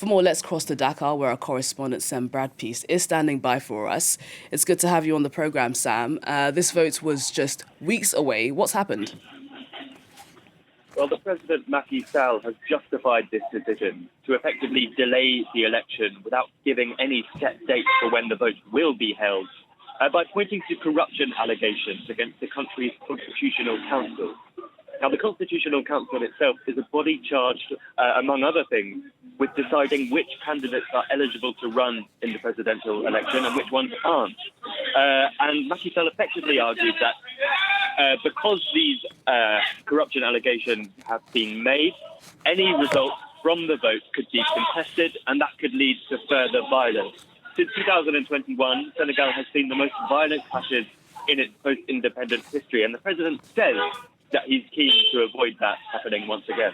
For more, let's cross to Dakar, where our correspondent Sam Bradpiece is standing by for us. It's good to have you on the programme, Sam. This vote was just weeks away. What's happened? Well, the President Macky Sall has justified this decision to effectively delay the election without giving any set date for when the vote will be held, by pointing to corruption allegations against the country's Constitutional Council. Now, the Constitutional Council itself is a body charged, among other things, with deciding which candidates are eligible to run in the presidential election and which ones aren't. And Macky Sall effectively argued that because these corruption allegations have been made, any result from the vote could be contested, and that could lead to further violence. Since 2021, Senegal has seen the most violent clashes in its post-independence history, and the president says that he's keen to avoid that happening once again.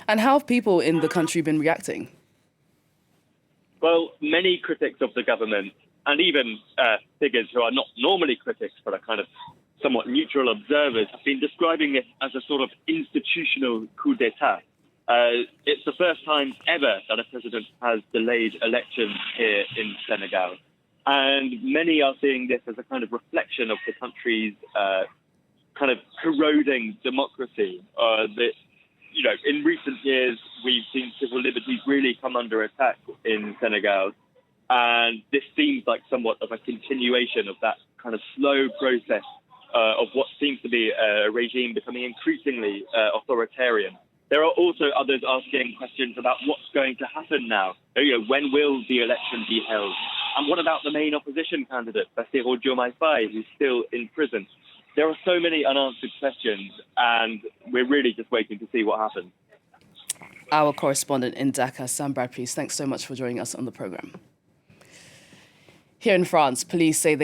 And how have people in the country been reacting? Well, many critics of the government, and even figures who are not normally critics but are kind of somewhat neutral observers, have been describing this as a sort of institutional coup d'etat. It's the first time ever that a president has delayed elections here in Senegal. And many are seeing this as a kind of reflection of the country's kind of corroding democracy. In recent years, we've seen civil liberties really come under attack in Senegal. And this seems like somewhat of a continuation of that kind of slow process of what seems to be a regime becoming increasingly authoritarian. There are also others asking questions about what's going to happen now. When will the election be held? And what about the main opposition candidate, Bassirou Diomaye Faye, who's still in prison? There are so many unanswered questions, and we're really just waiting to see what happens. Our correspondent in Dakar, Sam Bradpiece, thanks so much for joining us on the programme. Here in France, police say they